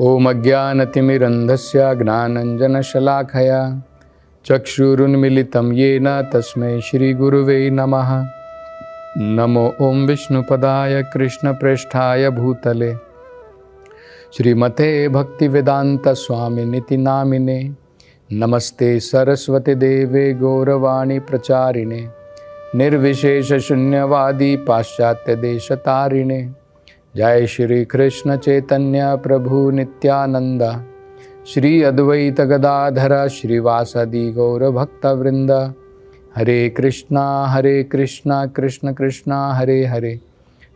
ओम अज्ञानतिमिरन्धस्य ज्ञानाञ्जनशलाखया चक्षुरुन्मिलितं येन तस्मै श्रीगुरुवे नमः। नमो ओम विष्णुपदाय कृष्णप्रेष्ठाय भूतले श्रीमते भक्तिवेदान्तस्वामिनिति नामिने। नमस्ते सरस्वती देवे गौरवाणी प्रचारिणे निर्विशेषशून्यवादी पाश्चात्यदेशतारिणे। जय श्री कृष्ण चैतन्य प्रभु नित्यानंद श्री अद्वैत गदाधर श्रीवासदि गौरभक्तवृंद। हरे कृष्णा कृष्ण कृष्णा हरे हरे,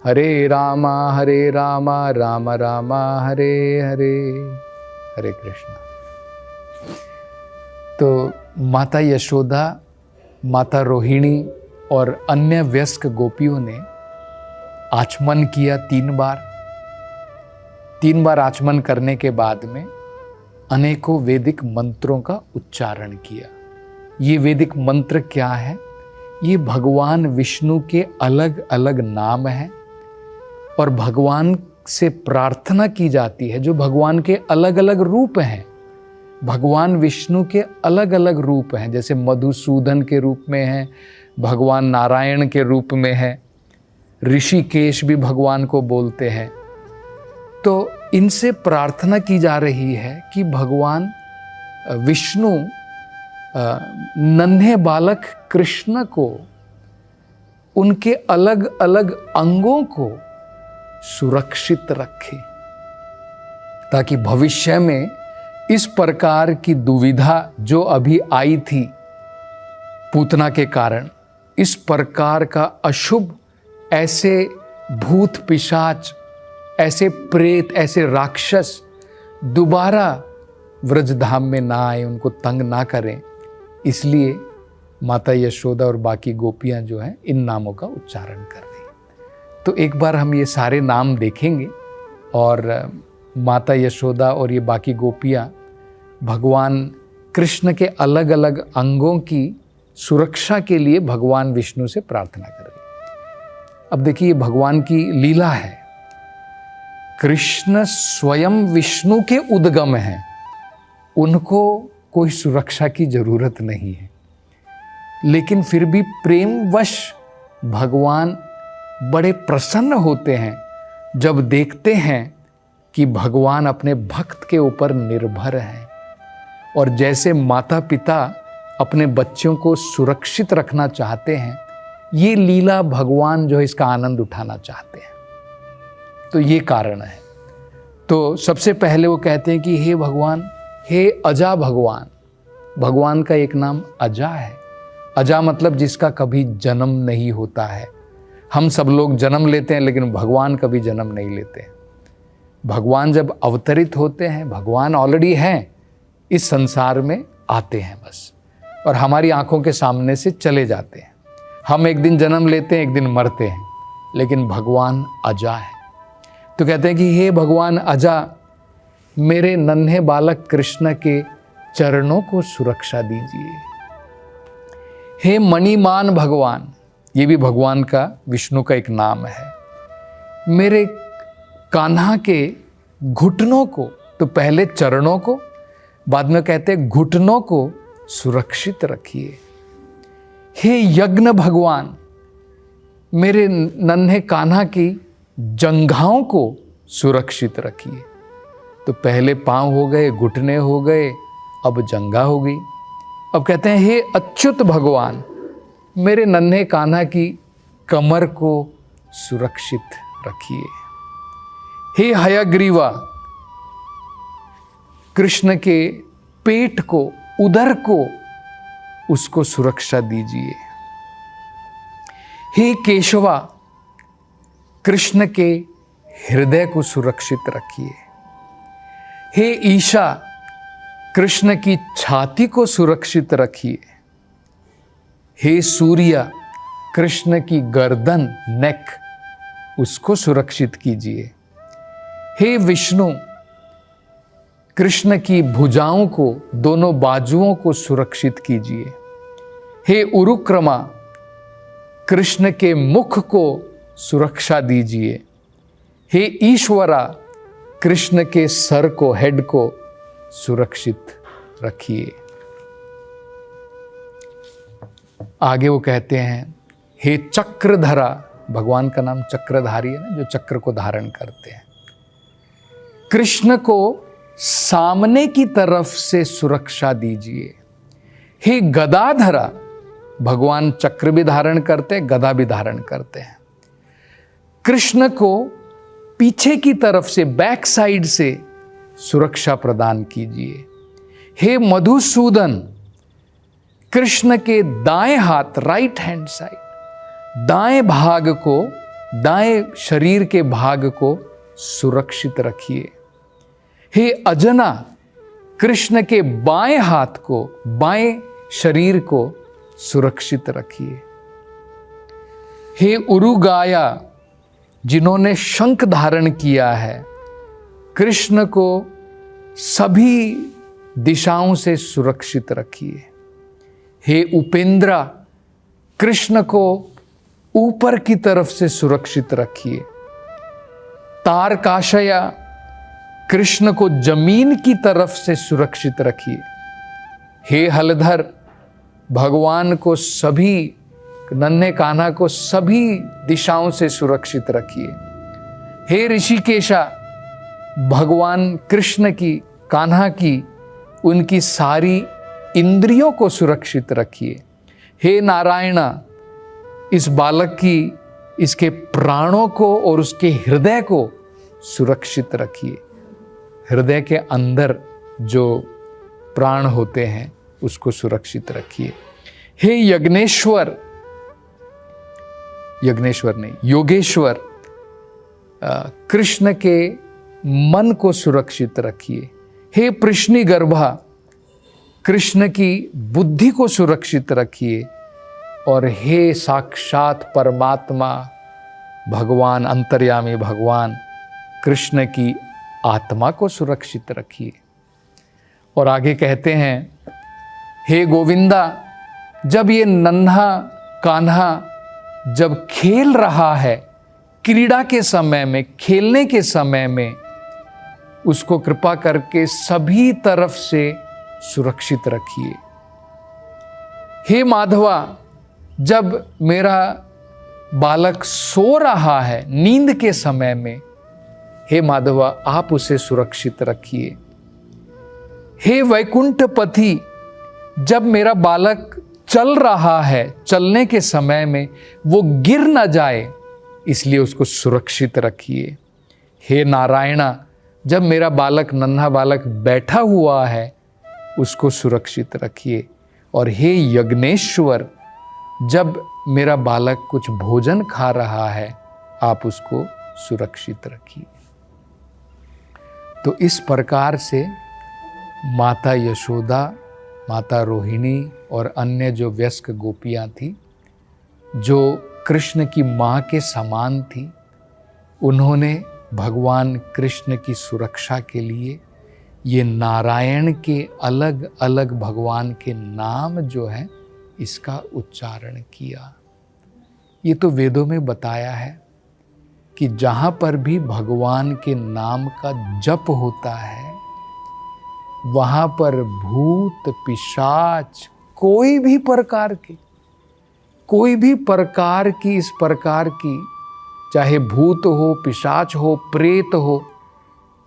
हरे राम राम राम हरे हरे। हरे कृष्णा। तो माता यशोदा, माता रोहिणी और अन्य वयस्क गोपियों ने आचमन किया 3 बार आचमन करने के बाद में अनेकों वैदिक मंत्रों का उच्चारण किया। ये वैदिक मंत्र क्या है? ये भगवान विष्णु के अलग अलग नाम हैं और भगवान से प्रार्थना की जाती है। जो भगवान के अलग अलग रूप हैं, भगवान विष्णु के अलग अलग रूप हैं, जैसे मधुसूदन के रूप में है, भगवान नारायण के रूप में है, ऋषिकेश भी भगवान को बोलते हैं। तो इनसे प्रार्थना की जा रही है कि भगवान विष्णु नन्हे बालक कृष्ण को, उनके अलग अलग अंगों को सुरक्षित रखे, ताकि भविष्य में इस प्रकार की दुविधा जो अभी आई थी पूतना के कारण, इस प्रकार का अशुभ, ऐसे भूत पिशाच, ऐसे प्रेत, ऐसे राक्षस दोबारा व्रजधाम में ना आए, उनको तंग ना करें। इसलिए माता यशोदा और बाकी गोपियां जो हैं इन नामों का उच्चारण कर रही हैं। तो एक बार हम ये सारे नाम देखेंगे और माता यशोदा और ये बाकी गोपियां भगवान कृष्ण के अलग अलग अंगों की सुरक्षा के लिए भगवान विष्णु से प्रार्थना कर रही हैं। अब देखिए, भगवान की लीला है। कृष्ण स्वयं विष्णु के उद्गम हैं, उनको कोई सुरक्षा की जरूरत नहीं है, लेकिन फिर भी प्रेमवश भगवान बड़े प्रसन्न होते हैं जब देखते हैं कि भगवान अपने भक्त के ऊपर निर्भर हैं। और जैसे माता पिता अपने बच्चों को सुरक्षित रखना चाहते हैं, ये लीला भगवान जो है इसका आनंद उठाना चाहते हैं। तो ये कारण है। तो सबसे पहले वो कहते हैं कि हे भगवान, हे अजा भगवान। भगवान का एक नाम अजा है। अजा मतलब जिसका कभी जन्म नहीं होता है। हम सब लोग जन्म लेते हैं, लेकिन भगवान कभी जन्म नहीं लेते हैं। भगवान जब अवतरित होते हैं, भगवान ऑलरेडी हैं, इस संसार में आते हैं बस, और हमारी आंखों के सामने से चले जाते हैं। हम एक दिन जन्म लेते हैं, एक दिन मरते हैं, लेकिन भगवान अजा है। तो कहते हैं कि हे भगवान अजा, मेरे नन्हे बालक कृष्ण के चरणों को सुरक्षा दीजिए। हे मणिमान भगवान, ये भी भगवान का, विष्णु का एक नाम है। मेरे कान्हा के घुटनों को, तो पहले चरणों को, बाद में कहते हैं घुटनों को सुरक्षित रखिए। हे यज्ञ भगवान, मेरे नन्हे कान्हा की जंघाओं को सुरक्षित रखिए। तो पहले पांव हो गए, घुटने हो गए, अब जंघा हो गई। अब कहते हैं हे अच्युत भगवान, मेरे नन्हे कान्हा की कमर को सुरक्षित रखिए। हे हयग्रीवा, कृष्ण के पेट को, उदर को, उसको सुरक्षा दीजिए। हे केशवा, कृष्ण के हृदय को सुरक्षित रखिए। हे ईशा, कृष्ण की छाती को सुरक्षित रखिए। हे सूर्य, कृष्ण की गर्दन, नेक, उसको सुरक्षित कीजिए। हे विष्णु, कृष्ण की भुजाओं को, दोनों बाजुओं को सुरक्षित कीजिए। हे उरुक्रमा, कृष्ण के मुख को सुरक्षा दीजिए। हे ईश्वरा, कृष्ण के सर को, हेड को सुरक्षित रखिए। आगे वो कहते हैं, हे चक्रधरा, भगवान का नाम चक्रधारी है ना, जो चक्र को धारण करते हैं, कृष्ण को सामने की तरफ से सुरक्षा दीजिए। हे गदाधरा, भगवान चक्र भी धारण करते हैं, गदा भी धारण करते हैं, कृष्ण को पीछे की तरफ से, बैक साइड से सुरक्षा प्रदान कीजिए। हे मधुसूदन, कृष्ण के दाएं हाथ, राइट हैंड साइड, दाएं भाग को, दाएं शरीर के भाग को सुरक्षित रखिए। हे अजना, कृष्ण के बाएं हाथ को, बाएं शरीर को सुरक्षित रखिए। हे उरुगाया, जिन्होंने शंख धारण किया है, कृष्ण को सभी दिशाओं से सुरक्षित रखिए। हे उपेंद्रा, कृष्ण को ऊपर की तरफ से सुरक्षित रखिए। तारकाशया, कृष्ण को जमीन की तरफ से सुरक्षित रखिए। हे हलधर, भगवान को सभी, नन्हे कान्हा को सभी दिशाओं से सुरक्षित रखिए। हे ऋषिकेशा, भगवान कृष्ण की, कान्हा की, उनकी सारी इंद्रियों को सुरक्षित रखिए। हे नारायणा, इस बालक की, इसके प्राणों को और उसके हृदय को सुरक्षित रखिए। हृदय के अंदर जो प्राण होते हैं उसको सुरक्षित रखिए। हे यज्ञेश्वर, यज्ञेश्वर नहीं, योगेश्वर, कृष्ण के मन को सुरक्षित रखिए। हे प्रश्नि गर्भा, कृष्ण की बुद्धि को सुरक्षित रखिए। और हे साक्षात परमात्मा, भगवान अंतर्यामी भगवान कृष्ण की आत्मा को सुरक्षित रखिए। और आगे कहते हैं, हे गोविंदा, जब ये नन्हा कान्हा जब खेल रहा है, क्रीड़ा के समय में, खेलने के समय में, उसको कृपा करके सभी तरफ से सुरक्षित रखिए। हे माधवा, जब मेरा बालक सो रहा है नींद के समय में, हे माधवा आप उसे सुरक्षित रखिए। हे वैकुंठपति, जब मेरा बालक चल रहा है, चलने के समय में वो गिर न जाए, इसलिए उसको सुरक्षित रखिए। हे नारायणा, जब मेरा बालक, नन्हा बालक बैठा हुआ है, उसको सुरक्षित रखिए। और हे यज्ञेश्वर, जब मेरा बालक कुछ भोजन खा रहा है, आप उसको सुरक्षित रखिए। तो इस प्रकार से माता यशोदा, माता रोहिणी और अन्य जो वयस्क गोपियाँ थी, जो कृष्ण की माँ के समान थी, उन्होंने भगवान कृष्ण की सुरक्षा के लिए ये नारायण के अलग अलग भगवान के नाम जो है, इसका उच्चारण किया। ये तो वेदों में बताया है कि जहाँ पर भी भगवान के नाम का जप होता है, वहाँ पर भूत पिशाच कोई भी प्रकार की, इस प्रकार की, चाहे भूत हो, पिशाच हो, प्रेत हो,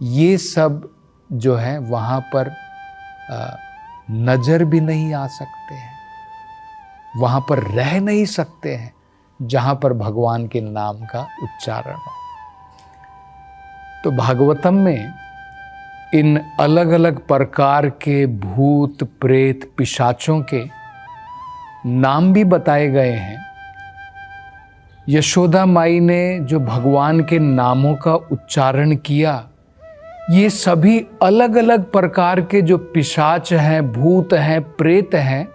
ये सब जो है वहाँ पर नजर भी नहीं आ सकते हैं, वहाँ पर रह नहीं सकते हैं, जहाँ पर भगवान के नाम का उच्चारण हो। तो भागवतम में इन अलग अलग प्रकार के भूत प्रेत पिशाचों के नाम भी बताए गए हैं। यशोदा माई ने जो भगवान के नामों का उच्चारण किया, ये सभी अलग अलग प्रकार के जो पिशाच हैं, भूत हैं, प्रेत हैं,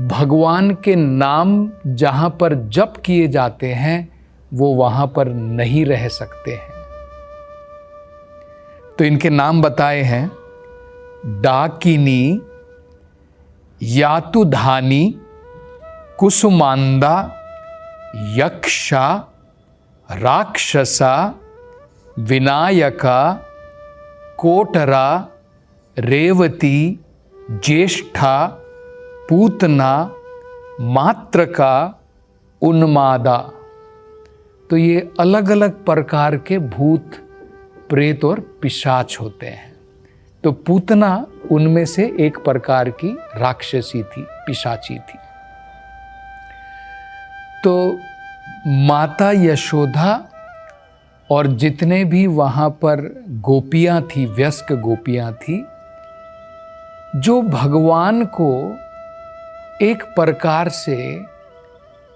भगवान के नाम जहाँ पर जप किए जाते हैं, वो वहाँ पर नहीं रह सकते हैं। तो इनके नाम बताए हैं, डाकिनी, यातुधानी, कुसुमांदा, यक्षा, राक्षसा, विनायका, कोटरा, रेवती, ज्येष्ठा, पूतना, मात्रका, उन्मादा। तो ये अलग अलग प्रकार के भूत, प्रेत और पिशाच होते हैं। तो पूतना उनमें से एक प्रकार की राक्षसी थी, पिशाची थी। तो माता यशोदा और जितने भी वहाँ पर गोपियाँ थी, व्यस्क गोपियाँ थी, जो भगवान को एक प्रकार से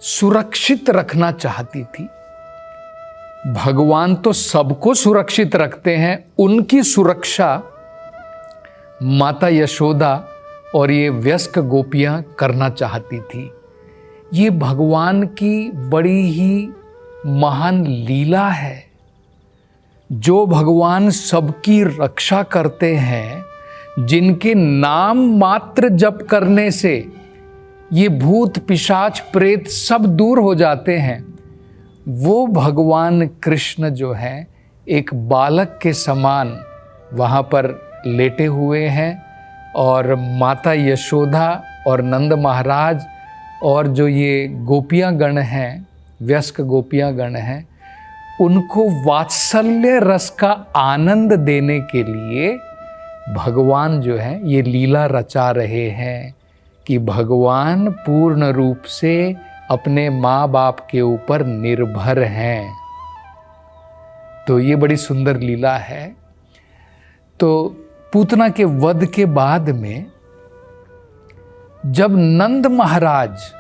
सुरक्षित रखना चाहती थी। भगवान तो सबको सुरक्षित रखते हैं, उनकी सुरक्षा माता यशोदा और ये व्यस्क गोपियाँ करना चाहती थी। ये भगवान की बड़ी ही महान लीला है। जो भगवान सबकी रक्षा करते हैं, जिनके नाम मात्र जप करने से ये भूत, पिशाच, प्रेत सब दूर हो जाते हैं, वो भगवान कृष्ण जो हैं एक बालक के समान वहाँ पर लेटे हुए हैं। और माता यशोदा और नंद महाराज और जो ये गोपियाँ गण हैं, व्यस्क गोपियाँ गण हैं, उनको वात्सल्य रस का आनंद देने के लिए भगवान जो है ये लीला रचा रहे हैं कि भगवान पूर्ण रूप से अपने माँ बाप के ऊपर निर्भर हैं। तो ये बड़ी सुंदर लीला है। तो पूतना के वध के बाद में जब नंद महाराज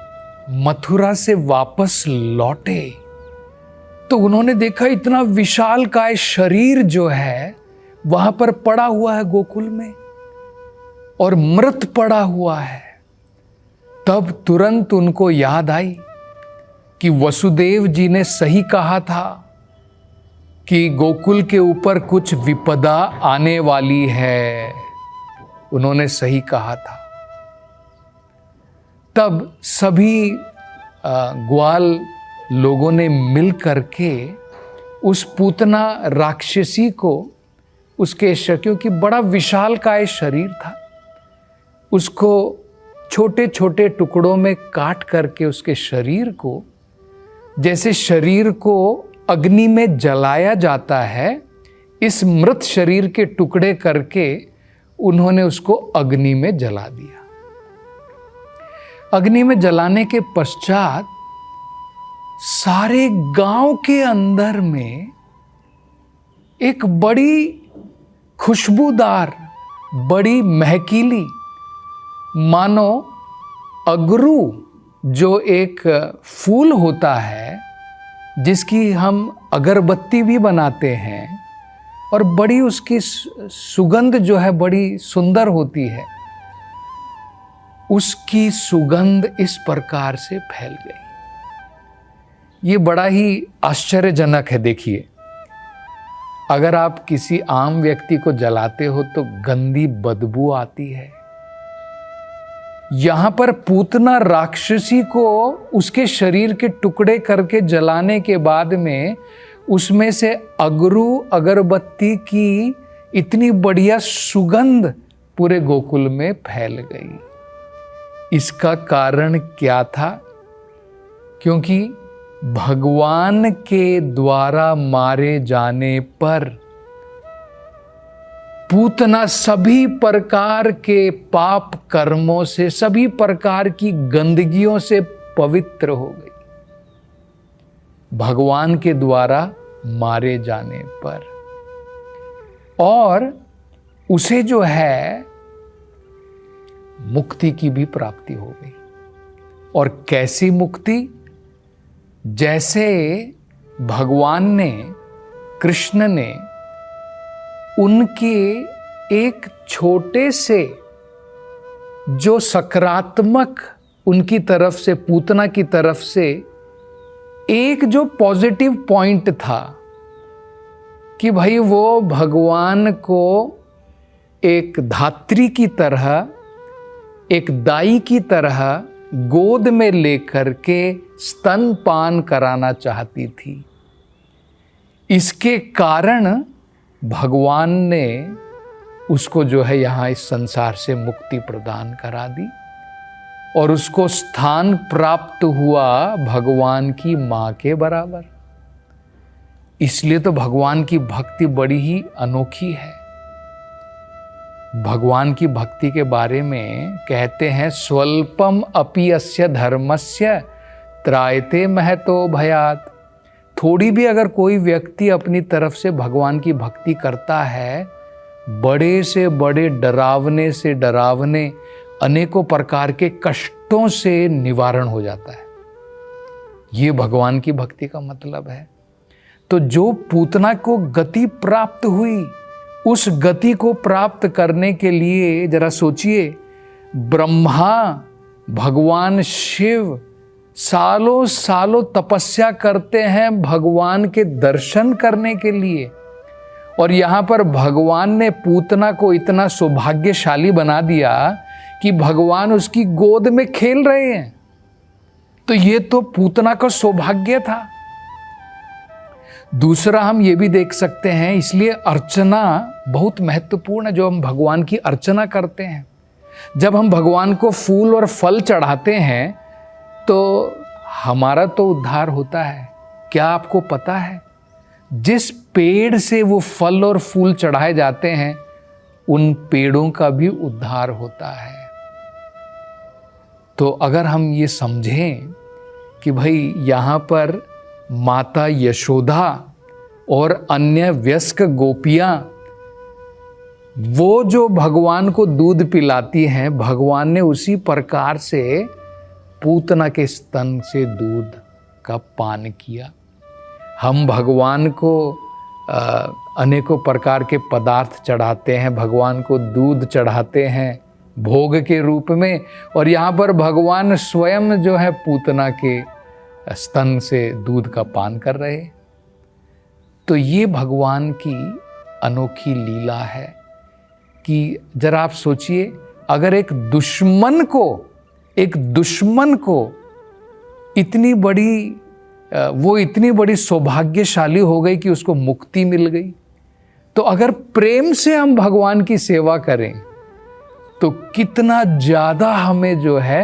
मथुरा से वापस लौटे तो उन्होंने देखा इतना विशालकाय शरीर जो है वहां पर पड़ा हुआ है गोकुल में और मृत पड़ा हुआ है। तब तुरंत उनको याद आई कि वसुदेव जी ने सही कहा था कि गोकुल के ऊपर कुछ विपदा आने वाली है। उन्होंने सही कहा था। तब सभी ग्वाल लोगों ने मिल करके उस पूतना राक्षसी को, उसके क्योंकि बड़ा विशालकाय शरीर था, उसको छोटे छोटे टुकड़ों में काट करके उसके शरीर को, जैसे शरीर को अग्नि में जलाया जाता है, इस मृत शरीर के टुकड़े करके उन्होंने उसको अग्नि में जला दिया। अग्नि में जलाने के पश्चात सारे गांव के अंदर में एक बड़ी खुशबूदार, बड़ी महकीली, मानो अगरू जो एक फूल होता है जिसकी हम अगरबत्ती भी बनाते हैं और बड़ी उसकी सुगंध जो है बड़ी सुंदर होती है, उसकी सुगंध इस प्रकार से फैल गई। ये बड़ा ही आश्चर्यजनक है। देखिए, अगर आप किसी आम व्यक्ति को जलाते हो तो गंदी बदबू आती है। यहां पर पूतना राक्षसी को उसके शरीर के टुकड़े करके जलाने के बाद में उसमें से अगरू अगरबत्ती की इतनी बढ़िया सुगंध पूरे गोकुल में फैल गई। इसका कारण क्या था? क्योंकि भगवान के द्वारा मारे जाने पर पूतना सभी प्रकार के पाप कर्मों से, सभी प्रकार की गंदगियों से पवित्र हो गई, भगवान के द्वारा मारे जाने पर। और उसे जो है मुक्ति की भी प्राप्ति हो गई। और कैसी मुक्ति? जैसे भगवान ने, कृष्ण ने उनके एक छोटे से जो सकारात्मक उनकी तरफ से, पूतना की तरफ से एक जो पॉजिटिव पॉइंट था कि भाई वो भगवान को एक धात्री की तरह, एक दाई की तरह गोद में लेकर के स्तनपान कराना चाहती थी। इसके कारण भगवान ने उसको जो है यहाँ इस संसार से मुक्ति प्रदान करा दी और उसको स्थान प्राप्त हुआ भगवान की माँ के बराबर। इसलिए तो भगवान की भक्ति बड़ी ही अनोखी है। भगवान की भक्ति के बारे में कहते हैं, स्वल्पम अपि अस्य धर्मस्य त्रायते महतो भयात्। थोड़ी भी अगर कोई व्यक्ति अपनी तरफ से भगवान की भक्ति करता है, बड़े से बड़े डरावने से डरावने अनेकों प्रकार के कष्टों से निवारण हो जाता है। ये भगवान की भक्ति का मतलब है। तो जो पूतना को गति प्राप्त हुई, उस गति को प्राप्त करने के लिए जरा सोचिए, ब्रह्मा भगवान शिव सालों सालों तपस्या करते हैं भगवान के दर्शन करने के लिए, और यहाँ पर भगवान ने पूतना को इतना सौभाग्यशाली बना दिया कि भगवान उसकी गोद में खेल रहे हैं। तो ये तो पूतना का सौभाग्य था। दूसरा हम ये भी देख सकते हैं, इसलिए अर्चना बहुत महत्वपूर्ण है। जो हम भगवान की अर्चना करते हैं, जब हम भगवान को फूल और फल चढ़ाते हैं तो हमारा तो उद्धार होता है। क्या आपको पता है, जिस पेड़ से वो फल और फूल चढ़ाए जाते हैं उन पेड़ों का भी उद्धार होता है। तो अगर हम ये समझें कि भाई यहाँ पर माता यशोदा और अन्य वयस्क गोपियाँ वो जो भगवान को दूध पिलाती हैं, भगवान ने उसी प्रकार से पूतना के स्तन से दूध का पान किया। हम भगवान को अनेकों प्रकार के पदार्थ चढ़ाते हैं, भगवान को दूध चढ़ाते हैं भोग के रूप में, और यहाँ पर भगवान स्वयं जो है पूतना के स्तन से दूध का पान कर रहे। तो ये भगवान की अनोखी लीला है कि जरा आप सोचिए, अगर एक दुश्मन को इतनी बड़ी सौभाग्यशाली हो गई कि उसको मुक्ति मिल गई, तो अगर प्रेम से हम भगवान की सेवा करें तो कितना ज़्यादा हमें जो है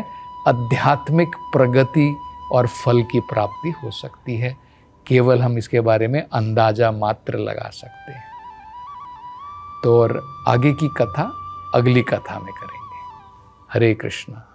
आध्यात्मिक प्रगति और फल की प्राप्ति हो सकती है। केवल हम इसके बारे में अंदाजा मात्र लगा सकते हैं। तो और आगे की कथा अगली कथा में करेंगे। हरे कृष्णा।